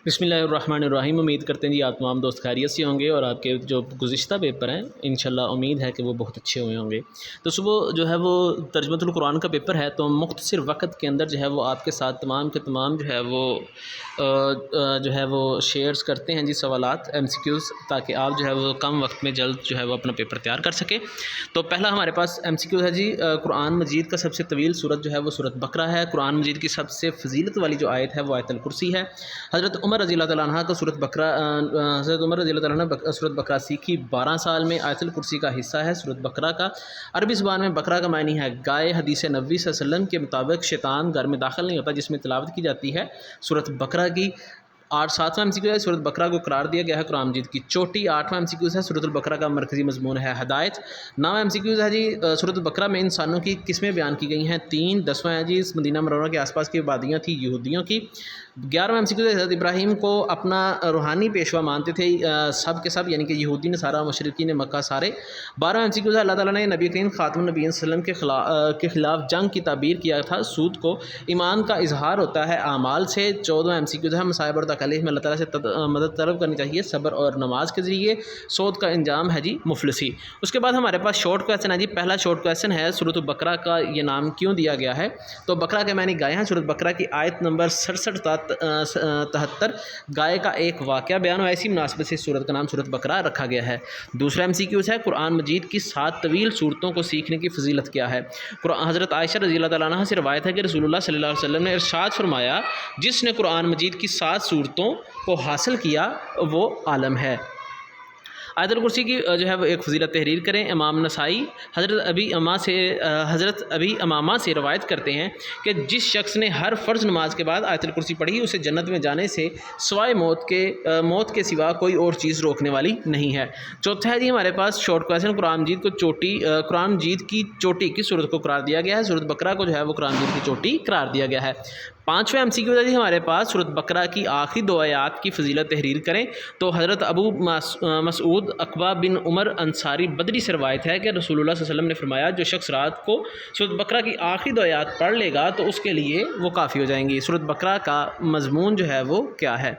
بسم اللہ الرحمن الرحیم۔ امید کرتے ہیں جی آپ تمام دوست خیریت سے ہوں گے اور آپ کے جو گزشتہ پیپر ہیں انشاءاللہ امید ہے کہ وہ بہت اچھے ہوئے ہوں گے۔ تو صبح جو ہے وہ ترجمۃ القرآن کا پیپر ہے، تو مختصر وقت کے اندر جو ہے وہ آپ کے ساتھ تمام کے تمام جو ہے وہ شیئرز کرتے ہیں جی سوالات MCQs، تاکہ آپ جو ہے وہ کم وقت میں جلد جو ہے وہ اپنا پیپر تیار کر سکیں۔ تو پہلا ہمارے پاس MCQ ہے جی، قرآن مجید کا سب سے طویل سورت جو ہے وہ سورت بقرہ ہے۔ قرآن مجید کی سب سے فضیلت والی جو آیت ہے وہ آیت الکرسی ہے۔ حضرت عمر رضی اللہ تعالیٰ عنہ کو سورت بقرہ سیکھی 12 سال میں۔ آیت الکرسی کا حصہ ہے سورت بقرہ کا۔ عربی زبان میں بقرہ کا معنی ہے گائے۔ حدیث نبوی صلی اللہ علیہ وسلم کے مطابق شیطان گھر میں داخل نہیں ہوتا جس میں تلاوت کی جاتی ہے سورت بقرہ کی۔ 7واں MCQ ہے، سورت بقرہ کو قرار دیا گیا ہے قرآن مجید کی چوٹی۔ 8واں MCQ ہے، سورت البقرہ کا مرکزی مضمون ہے ہدایت۔ 9واں MCQ ہے جی، سورت البقرہ میں انسانوں کی قسمیں بیان کی گئی ہیں 3۔ 10واں ہے جی، مدینہ منورہ کے آس پاس کی آبادیاں تھیں یہودیوں کی۔ 11واں MCQ ہے، حضرت ابراہیم کو اپنا روحانی پیشوا مانتے تھے سب کے سب، یعنی کہ یہودی نصارہ مشرکین مکہ سارے۔ 12واں MCQ ہے، اللہ تعالیٰ نے نبی کریم خاتم النبیین صلی اللہ علیہ وسلم کے خلاف جنگ کی تعبیر کیا تھا سود کو ایمان کا اظہار ہوتا ہے اعمال سے۔ 14واں MCQ ہے، مصائب اور تکالیف میں اللہ تعالیٰ سے مدد طلب کرنی چاہیے صبر اور نماز کے ذریعے، سود کا انجام ہے جی مفلسی۔ اس کے بعد ہمارے پاس شارٹ کویسچن ہے جی۔ پہلا شارٹ کویسچن ہے، سورۃ البقرہ کا یہ نام کیوں دیا گیا ہے؟ تو بقرہ کے معنی گائے ہیں۔ سورۃ بقرہ کی آیت نمبر 67 گائے کا ایک واقعہ بیان ہوا، اسی مناسبت سے سورت کا نام سورۃ بقرہ رکھا گیا ہے۔ دوسرا MCQ ہے، قرآن مجید کی 7 طویل صورتوں کو سیکھنے کی فضیلت کیا ہے؟ حضرت عائشہ رضی اللہ تعالیٰ عنہ سے روایت ہے کہ رسول اللہ صلی اللہ علیہ وسلم نے ارشاد فرمایا، جس نے قرآن مجید کی 7 صورتوں کو حاصل کیا وہ عالم ہے۔ آیت الکرسی کی جو ہے وہ ایک فضیلت تحریر کریں۔ امام نسائی حضرت ابی امامہ سے روایت کرتے ہیں کہ جس شخص نے ہر فرض نماز کے بعد آیت الکرسی پڑھی اسے جنت میں جانے سے سوائے موت کے سوا کوئی اور چیز روکنے والی نہیں ہے۔ چوتھا ہے جی ہمارے پاس شارٹ کویسچن، قرآن مجید کی چوٹی کس سورت کو قرار دیا گیا ہے؟ سورت بقرہ کو جو ہے وہ قرآن مجید کی چوٹی قرار دیا گیا ہے۔ 5واں MCQ ہے جی ہمارے پاس، سورت بقرہ کی آخری 2 آیات کی فضیلت تحریر کریں۔ تو حضرت ابو مسعود عقبہ بن عمر انصاری بدری سے روایت ہے کہ رسول اللہ صلی اللہ علیہ وسلم نے فرمایا، جو شخص رات کو سورت بقرہ کی آخری 2 آیات پڑھ لے گا تو اس کے لیے وہ کافی ہو جائیں گی۔ سورت بقرہ کا مضمون جو ہے وہ کیا ہے؟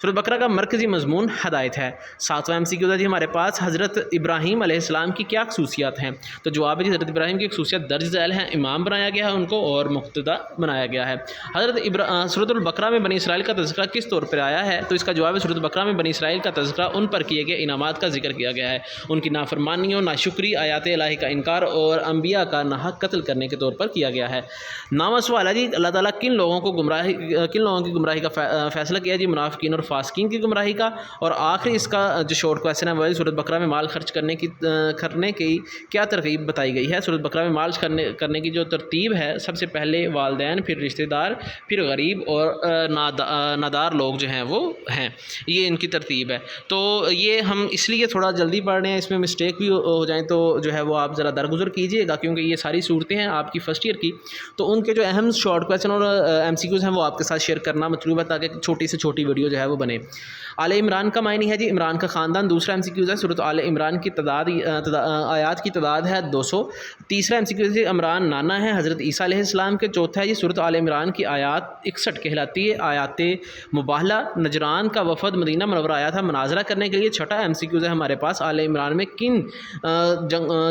سورت بقرہ کا مرکزی مضمون ہدایت ہے۔ 7واں MCQ ہے جی ہمارے پاس، حضرت ابراہیم علیہ السلام کی کیا خصوصیات ہیں؟ تو جواب ہے جی، حضرت ابراہیم کی خصوصیات درج ذیل ہیں، امام بنایا گیا ہے ان کو اور مقتدی بنایا گیا ہے۔ سورت البقرہ میں بنی اسرائیل کا تذکرہ کس طور پر آیا ہے؟ تو اس کا جواب ہے، سورت البقرہ میں بنی اسرائیل کا تذکرہ ان پر کیے گئے انعامات کا ذکر کیا گیا ہے، ان کی نافرمانیوں، ناشکری، آیات الہی کا انکار اور انبیاء کا ناحق قتل کرنے کے طور پر کیا گیا ہے۔ 9واں سوال ہے جی، اللہ تعالیٰ کن لوگوں کی گمراہی کا فیصلہ کیا جی؟ منافقین اور فاسقین کی گمراہی کا۔ اور آخری اس کا جو شارٹ کویسچن ہے وہ سورت بقرہ میں مال خرچ کرنے کی کیا ترغیب بتائی گئی ہے؟ سورت بقرہ میں مال کرنے کی جو ترتیب ہے، سب سے پہلے والدین، پھر رشتہ دار، پھر غریب اور نادار لوگ جو ہیں وہ ہیں، یہ ان کی ترتیب ہے۔ تو یہ ہم اس لیے تھوڑا جلدی پڑھ رہے ہیں، اس میں مسٹیک بھی ہو جائیں تو جو ہے وہ آپ ذرا درگزر کیجیے گا، کیونکہ یہ ساری صورتیں ہیں آپ کی فرسٹ ایئر کی، تو ان کے جو اہم شارٹ کویسچن اور MCQs ہیں وہ آپ کے ساتھ شیئر کرنا مطلوب ہے تاکہ چھوٹی سے چھوٹی ویڈیو جو ہے وہ بنے۔ آل عمران کا معنی ہے جی عمران کا خاندان۔ دوسرا MCQ ہے، سورۃ آل عمران کی آیات کی تعداد ہے 200۔ تیسرا MCQ ہے، عمران نانا ہے حضرت عیسیٰ علیہ السلام کے۔ چوتھا ہے جی، سورۃ آل عمران کی آیات 61 کہلاتی ہے آیات مباہلہ۔ نجران کا وفد مدینہ منورہ آیا تھا مناظرہ کرنے کے لیے۔ چھٹا MCQ ہے ہمارے پاس، آل عمران میں کن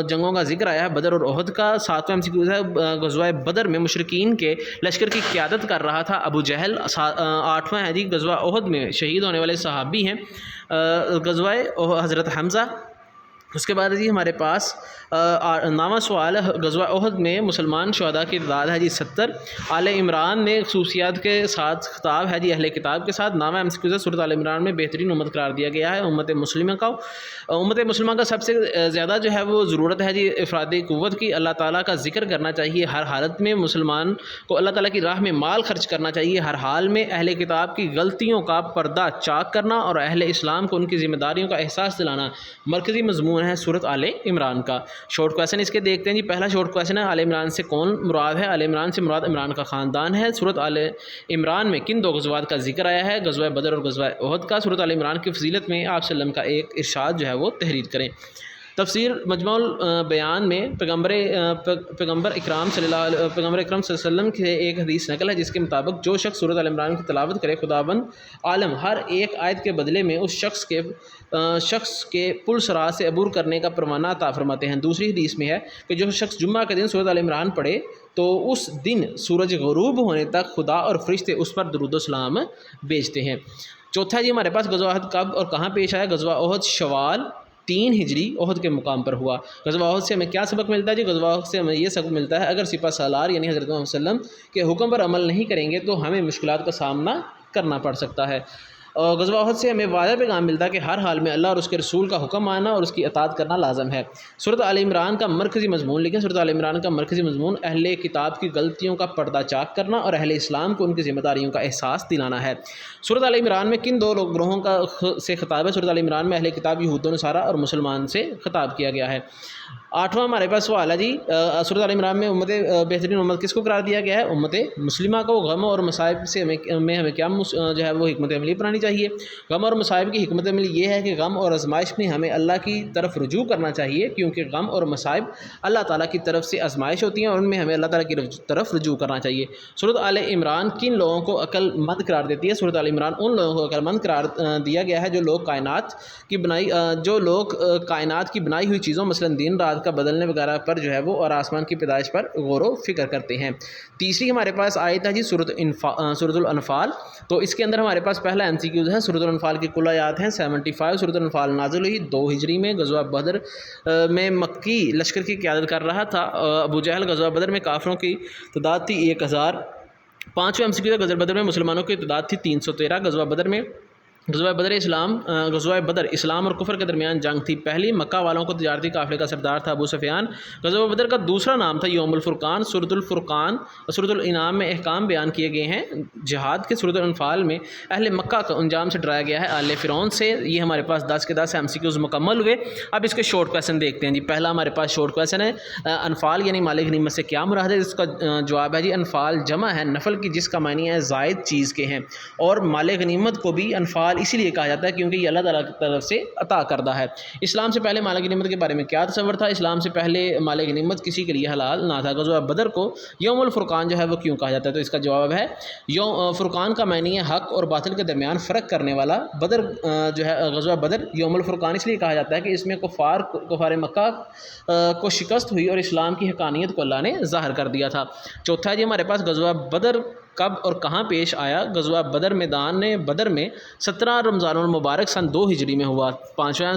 جنگوں کا ذکر آیا ہے؟ بدر اور احد کا۔ 7واں MCQ ہے، غزوہ بدر میں مشرکین کے لشکر کی قیادت کر رہا تھا ابو جہل۔ 8واں ہے جی، غزوہ احد میں شہید ہونے والے صحابی ہیں غزوہ حضرت حمزہ۔ اس کے بعد جی ہمارے پاس 9واں سوال ہے، غزوہ احد میں مسلمان شہداء کی تعداد ہے جی 70۔ آل عمران میں خصوصیات کے ساتھ خطاب ہے جی اہل کتاب کے ساتھ۔ 9واں MCQ ہے، سورۃ آل عمران میں بہترین امت قرار دیا گیا ہے امت مسلمہ کا سب سے زیادہ جو ہے وہ ضرورت ہے جی افرادی قوت کی۔ اللہ تعالیٰ کا ذکر کرنا چاہیے ہر حالت میں، مسلمان کو اللہ تعالیٰ کی راہ میں مال خرچ کرنا چاہیے ہر حال میں، اہل کتاب کی غلطیوں کا پردہ چاک کرنا اور اہل اسلام کو ان کی ذمہ داریوں کا احساس دلانا مرکزی مضمون ہے سورۃ آل عمران کا۔ شارٹ کویسچن اس کے دیکھتے ہیں جی۔ پہلا شارٹ کویسچن ہے، آل عمران سے کون مراد ہے؟ آل عمران سے مراد عمران کا خاندان ہے۔ سورۃ آل عمران میں کن 2 غزوات کا ذکر آیا ہے؟ غزوہ بدر اور غزوہ احد کا۔ سورۃ آل عمران کی فضیلت میں آپ صلی اللہ علیہ وسلم کا ایک ارشاد جو ہے وہ تحریر کریں۔ تفسیر مجموع بیان میں پیغمبر اکرم صلی اللہ علیہ وسلم کے ایک حدیث نقل ہے جس کے مطابق جو شخص سورۃ آل عمران کی تلاوت کرے خداوند عالم ہر ایک آیت کے بدلے میں اس شخص کے پل صراط سے عبور کرنے کا پروانہ عطا فرماتے ہیں۔ دوسری حدیث میں ہے کہ جو شخص جمعہ کے دن سورۃ آل عمران پڑھے تو اس دن سورج غروب ہونے تک خدا اور فرشتے اس پر درود و سلام بھیجتے ہیں۔ چوتھا جی ہمارے پاس غزوہ احد کب اور کہاں پیش آیا؟ غزوہ احد شوال 3 ہجری احد کے مقام پر ہوا۔ غزوہ احد سے ہمیں کیا سبق ملتا ہے جی؟ غزوہ احد سے ہمیں یہ سبق ملتا ہے اگر سپہ سالار یعنی حضرت محمد صلی اللہ علیہ وسلم کے حکم پر عمل نہیں کریں گے تو ہمیں مشکلات کا سامنا کرنا پڑ سکتا ہے۔ اور غزوہ احد سے ہمیں واضح پیغام ملتا ہے کہ ہر حال میں اللہ اور اس کے رسول کا حکم ماننا اور اس کی اطاعت کرنا لازم ہے۔ سورۃ آل عمران کا مرکزی مضمون لکھیں۔ سورۃ آل عمران کا مرکزی مضمون اہل کتاب کی غلطیوں کا پردہ چاک کرنا اور اہل اسلام کو ان کی ذمہ داریوں کا احساس دلانا ہے۔ سورۃ آل عمران میں کن 2 گروہوں سے خطاب ہے؟ سورۃ آل عمران میں اہل کتاب یہود و نصارہ اور مسلمان سے خطاب کیا گیا ہے۔ 8واں ہمارے پاس سوال ہے جی، سورۃ آل عمران میں بہترین امت کس کو قرار دیا گیا ہے؟ امت مسلمہ کو۔ غم اور مصائب سے ہمیں کیا جو ہے وہ حکمت عملی اپنانی چاہیے؟ غم اور مصائب کی حکمت عملی یہ ہے کہ غم اور آزمائش میں ہمیں اللہ کی طرف رجوع کرنا چاہیے، کیونکہ غم اور مصائب اللہ تعالیٰ کی طرف سے آزمائش ہوتی ہیں اور ان میں ہمیں اللہ تعالیٰ کی طرف رجوع کرنا چاہیے۔ سورۃ آل عمران کن لوگوں کو عقل مند قرار دیتی ہے؟ سورۃ آل عمران ان لوگوں کو عقل مند قرار دیا گیا ہے جو لوگ کائنات کی بنائی ہوئی چیزوں مثلا دن رات کا بدلنے وغیرہ پر جو ہے وہ اور آسمان کی پیدائش پر غور و فکر کرتے ہیں۔ تیسری ہمارے پاس آیت ہے جی سورۃ الانفال۔ تو اس کے اندر ہمارے پاس پہلا MCQ ہے۔ سورۃ الانفال کی کل آیات ہیں 75۔ سورۃ الانفال نازل ہوئی 2 ہجری میں۔ غزوہ بدر میں مکی لشکر کی قیادت کر رہا تھا ابو جہل۔ غزوہ بدر میں کافروں کی تعداد تھی 1000۔ 5واں MCQ ہے۔ غزوہ بدر میں مسلمانوں کی تعداد تھی 313۔ غزوہ بدر اسلام اور کفر کے درمیان جنگ تھی پہلی۔ مکہ والوں کو تجارتی قافلے کا سردار تھا ابو سفیان۔ غزوہ بدر کا دوسرا نام تھا یوم الفرقان۔ سورۃ الفرقان اور سورۃ الانعام میں احکام بیان کیے گئے ہیں جہاد کے۔ سورۃ الانفال میں اہل مکہ کو انجام سے ڈرایا گیا ہے آل فرعون سے۔ یہ ہمارے پاس 10 کے 10 MCQs مکمل ہوئے۔ اب اس کے شارٹ کویسچن دیکھتے ہیں جی۔ پہلا ہمارے پاس شارٹ کویسچن ہے انفال یعنی مال غنیمت سے کیا مراد ہے؟ اس کا جواب ہے جی انفال جمع ہے نفل کی جس کا معنی ہے زائد چیز کے ہیں، اور مال غنیمت کو بھی انفال اسی لیے کہا جاتا ہے کیونکہ یہ اللہ تعالیٰ کی طرف سے عطا کردہ ہے۔ اسلام سے پہلے مال غنیمت کے بارے میں کیا تصور تھا؟ اسلام سے پہلے مال غنیمت کسی کے لیے حلال نہ تھا۔ غزوہ بدر کو یوم الفرقان جو ہے وہ کیوں کہا جاتا ہے؟ تو اس کا جواب ہے فرقان کا معنی ہے حق اور باطل کے درمیان فرق کرنے والا۔ بدر جو ہے غزوہ بدر یوم الفرقان اس لیے کہا جاتا ہے کہ اس میں کفار مکہ کو شکست ہوئی اور اسلام کی حقانیت کو اللہ نے ظاہر کر دیا تھا۔ چوتھا جی ہمارے پاس غزوہ بدر کب اور کہاں پیش آیا؟ غزوہ بدر میدان بدر میں 17 رمضان المبارک سن 2 ہجری میں ہوا۔ 5واں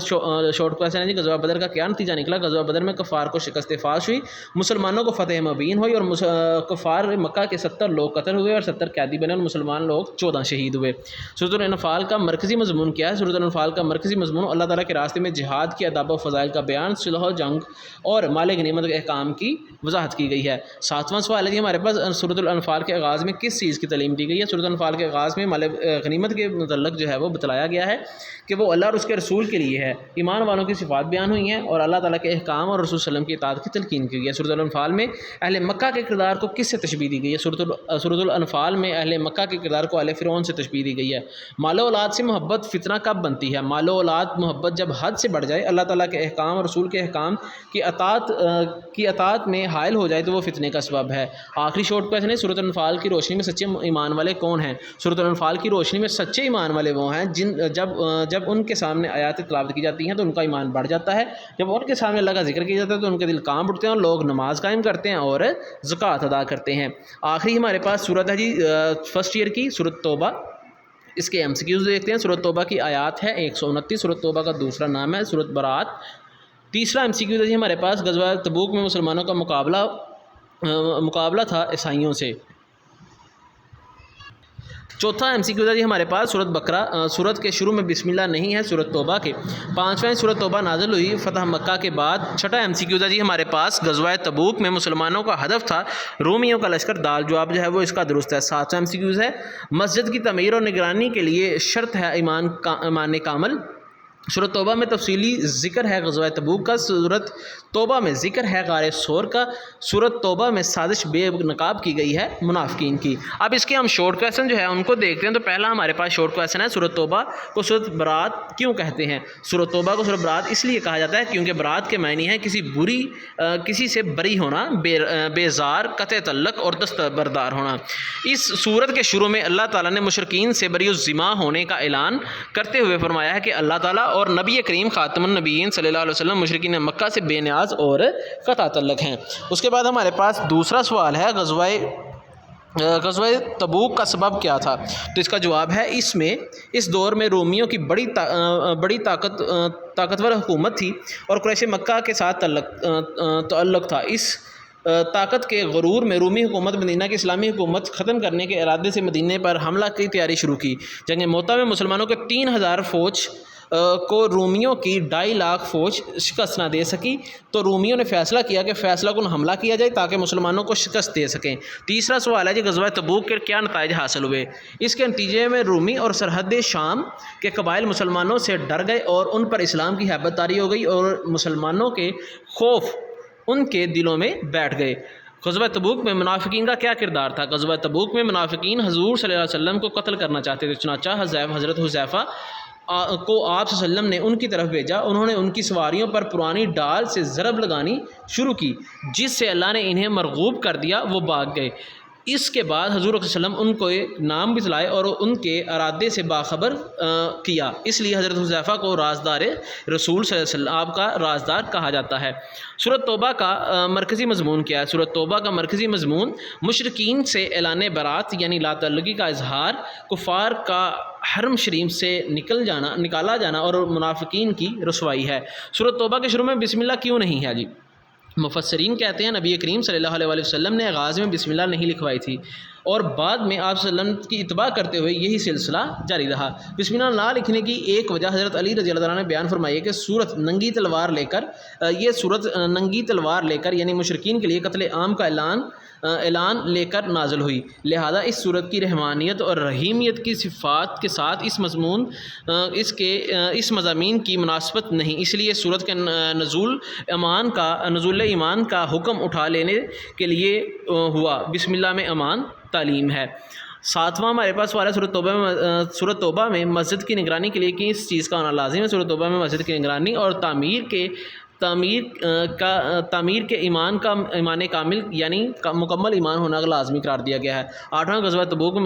شارٹ کویسچن ہے جی غزوہ بدر کا کیا نتیجہ نکلا؟ غزوہ بدر میں کفار کو شکست فاش ہوئی، مسلمانوں کو فتح مبین ہوئی اور کفار مکہ کے 70 لوگ قتل ہوئے اور 70 قیدی بنے اور مسلمان لوگ 14 شہید ہوئے۔ سورۃ الانفال کا مرکزی مضمون کیا ہے؟ سورۃ الانفال کا مرکزی مضمون اللہ تعالیٰ کے راستے میں جہاد کی آداب و فضائل کا بیان، صلح و جنگ اور مال غنیمت کے احکام کی وضاحت کی گئی ہے۔ 7واں سوال ہے جی ہمارے پاس سورۃ الانفال کے آغاز میں کس چیز کی تعلیم دی گئی ہے؟ سورۃ الانفال کے آغاز میں مال غنیمت کے متعلق جو ہے وہ بتلایا گیا ہے کہ وہ اللہ اور اس کے رسول کے لیے ہے۔ ایمان والوں کی صفات بیان ہوئی ہیں اور اللہ تعالیٰ کے احکام اور رسول صلی اللہ علیہ وسلم کی اطاعت کی تلقین کی گئی ہے۔ سورۃ الانفال میں اہل مکہ کے کردار کو کس سے تشبیہ دی گئی ہے؟ سورۃ الانفال میں اہل مکہ کے کردار کو آل فرعون سے تشبیہ دی گئی ہے۔ مال و اولاد سے محبت فتنہ کب بنتی ہے؟ مال و اولاد محبت جب حد سے بڑھ جائے، اللہ تعالیٰ کے احکام اور رسول کے احکام کی اطاعت میں حائل ہو جائے تو وہ فتنے کا سبب ہے۔ آخری شارٹ کویسچن ہے سورۃ الانفال کی روشنی میں سچے ایمان والے کون ہیں؟ سورۃ الانفال کی روشنی میں سچے ایمان والے وہ ہیں جب ان کے سامنے آیات تلاوت کی جاتی ہیں تو ان کا ایمان بڑھ جاتا ہے، جب ان کے سامنے اللہ کا ذکر کیا جاتا ہے تو ان کے دل کانپ اٹھتے ہیں اور لوگ نماز قائم کرتے ہیں اور زکوٰۃ ادا کرتے ہیں۔ آخری ہمارے پاس صورت ہے جی فرسٹ ایئر کی سورۃ توبہ۔ اس کے MCQs دیکھتے ہیں۔ سورۃ توبہ کی آیات ہے 129۔ سورۃ توبہ کا دوسرا نام ہے سورۃ برات۔ تیسرا MCQ ہے جی ہمارے پاس غزوہ تبوک میں مسلمانوں کا مقابلہ تھا عیسائیوں سے۔ چوتھا MCQ ہے جی ہمارے پاس سورۃ بقرہ۔ سورت کے شروع میں بسم اللہ نہیں ہے سورۃ توبہ کے۔ 5واں سورۃ توبہ نازل ہوئی فتح مکہ کے بعد۔ چھٹا MCQ ہے جی ہمارے پاس غزوہ تبوک میں مسلمانوں کا ہدف تھا رومیوں کا لشکر۔ دال جواب جو ہے وہ اس کا درست ہے۔ 7واں MCQ ہے مسجد کی تعمیر اور نگرانی کے لیے شرط ہے ایمان کامل سورۃ توبہ میں تفصیلی ذکر ہے غزوہ تبوک کا، سورۃ توبہ میں ذکر ہے غار ثور کا، سورۃ توبہ میں سازش بے نقاب کی گئی ہے منافقین کی۔ اب اس کے ہم شارٹ کویسچن جو ہے ان کو دیکھتے ہیں۔ تو پہلا ہمارے پاس شارٹ کویسچن ہے، سورۃ توبہ کو سورۃ برات کیوں کہتے ہیں؟ سورۃ توبہ کو سورۃ برات اس لیے کہا جاتا ہے کیونکہ برات کے معنی ہے کسی سے بری ہونا، بیزار، قطع تعلق اور دستبردار ہونا۔ اس سورت کے شروع میں اللہ تعالیٰ نے مشرکین سے بری الذمہ ہونے کا اعلان کرتے ہوئے فرمایا ہے کہ اللہ تعالیٰ اور نبی کریم خاتم النبیین صلی اللہ علیہ وسلم مشرکین مکہ سے بے نیاز اور قطع تعلق ہیں۔ اس کے بعد ہمارے پاس دوسرا سوال ہے، غزوہ تبوک کا سبب کیا تھا؟ تو اس کا جواب ہے اس دور میں رومیوں کی بڑی طاقتور حکومت تھی اور قریش مکہ کے ساتھ تعلق تھا۔ اس طاقت کے غرور میں رومی حکومت مدینہ کی اسلامی حکومت ختم کرنے کے ارادے سے مدینہ پر حملہ کی تیاری شروع کی۔ جنگ موتا میں مسلمانوں کے 3000 فوج کو رومیوں کی 2.5 لاکھ فوج شکست نہ دے سکی، تو رومیوں نے فیصلہ کیا کہ فیصلہ کن حملہ کیا جائے تاکہ مسلمانوں کو شکست دے سکیں۔ تیسرا سوال ہے غزوہ تبوک کے کیا نتائج حاصل ہوئے؟ اس کے نتیجے میں رومی اور سرحد شام کے قبائل مسلمانوں سے ڈر گئے اور ان پر اسلام کی ہیبت طاری ہو گئی اور مسلمانوں کے خوف ان کے دلوں میں بیٹھ گئے۔ غزوہ تبوک میں منافقین کا کیا کردار تھا؟ غزوہ تبوک میں منافقین حضور صلی اللہ علیہ وسلم کو قتل کرنا چاہتے تھے، چنانچہ حضرت حذیفہ کو آپ صلی اللہ علیہ وسلم نے ان کی طرف بھیجا۔ انہوں نے ان کی سواریوں پر پرانی ڈال سے ضرب لگانی شروع کی، جس سے اللہ نے انہیں مرغوب کر دیا، وہ بھاگ گئے۔ اس کے بعد حضور صلی اللہ علیہ وسلم ان کو نام بھی دلائے اور ان کے ارادے سے باخبر کیا، اس لیے حضرت حذیفہ کو رازدار رسول صلی اللہ علیہ وسلم آپ کا رازدار کہا جاتا ہے۔ سورۃ توبہ کا مرکزی مضمون کیا ہے؟ سورۃ توبہ کا مرکزی مضمون مشرکین سے اعلان برات یعنی لا تعلقی کا اظہار، کفار کا حرم شریف سے نکالا جانا اور منافقین کی رسوائی ہے۔ سورۃ توبہ کے شروع میں بسم اللہ کیوں نہیں ہے جی؟ مفسرین کہتے ہیں نبی کریم صلی اللہ علیہ وسلم نے آغاز میں بسم اللہ نہیں لکھوائی تھی اور بعد میں آپ صلی اللہ علیہ وسلم کی اتباع کرتے ہوئے یہی سلسلہ جاری رہا۔ بسم اللہ نہ لکھنے کی ایک وجہ حضرت علی رضی اللہ عنہ نے بیان فرمائی ہے کہ سورت ننگی تلوار لے کر یعنی مشرکین کے لیے قتل عام کا اعلان لے کر نازل ہوئی، لہذا اس صورت کی رحمانیت اور رحیمیت کی صفات کے ساتھ اس مضامین کی مناسبت نہیں، اس لیے صورت کے نزول ایمان کا حکم اٹھا لینے کے لیے ہوا۔ بسم اللہ میں امان تعلیم ہے۔ ساتواں ہمارے پاس سوال ہے، سورۃ توبہ میں مسجد کی نگرانی کے لیے کس چیز کا ہونا لازم ہے؟ سورۃ توبہ میں مسجد کی نگرانی اور تعمیر کے ایمان کامل یعنی مکمل ایمان ہونا لازمی قرار دیا گیا ہے۔ 8واں غزوہ تبوک میں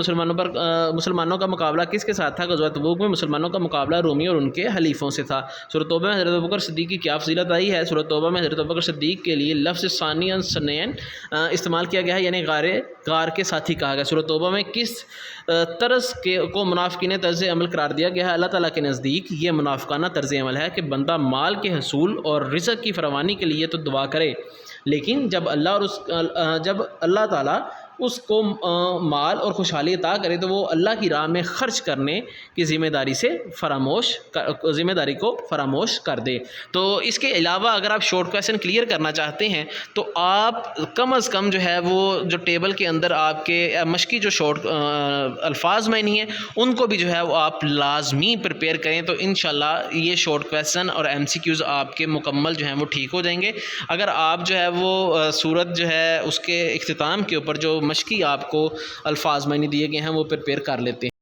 مسلمانوں کا مقابلہ کس کے ساتھ تھا؟ غزوہ تبوک میں مسلمانوں کا مقابلہ رومی اور ان کے حلیفوں سے تھا۔ سورۃ توبہ میں حضرت ابوبکر صدیق کی کیا فضیلت آئی ہے؟ سورۃ توبہ میں حضرت ابوبکر صدیق کے لیے لفظ ثانی سنین استعمال کیا گیا ہے، یعنی غار کے ساتھی کہا گیا۔ سورۃ توبہ میں کس طرز کو منافقین طرز عمل قرار دیا گیا ہے؟ اللہ تعالیٰ کے نزدیک یہ منافقانہ طرز عمل ہے کہ بندہ مال کے حصول اور رزق کی فراوانی کے لیے تو دعا کرے، لیکن جب اللہ تعالیٰ اس کو مال اور خوشحالی عطا کرے تو وہ اللہ کی راہ میں خرچ کرنے کی ذمہ داری کو فراموش کر دے۔ تو اس کے علاوہ اگر آپ شارٹ کویسچن کلیئر کرنا چاہتے ہیں تو آپ کم از کم جو ہے وہ جو ٹیبل کے اندر آپ کے مشقی جو شارٹ الفاظ میں نہیں ہیں ان کو بھی جو ہے وہ آپ لازمی پریپیئر کریں، تو انشاءاللہ یہ شارٹ کویسچن اور MCQs آپ کے مکمل جو ہیں وہ ٹھیک ہو جائیں گے۔ اگر آپ جو ہے وہ سورت جو ہے اس کے اختتام کے اوپر جو مشقی آپ کو الفاظ معنی دیے گئے ہیں وہ پریپیئر کر لیتے ہیں۔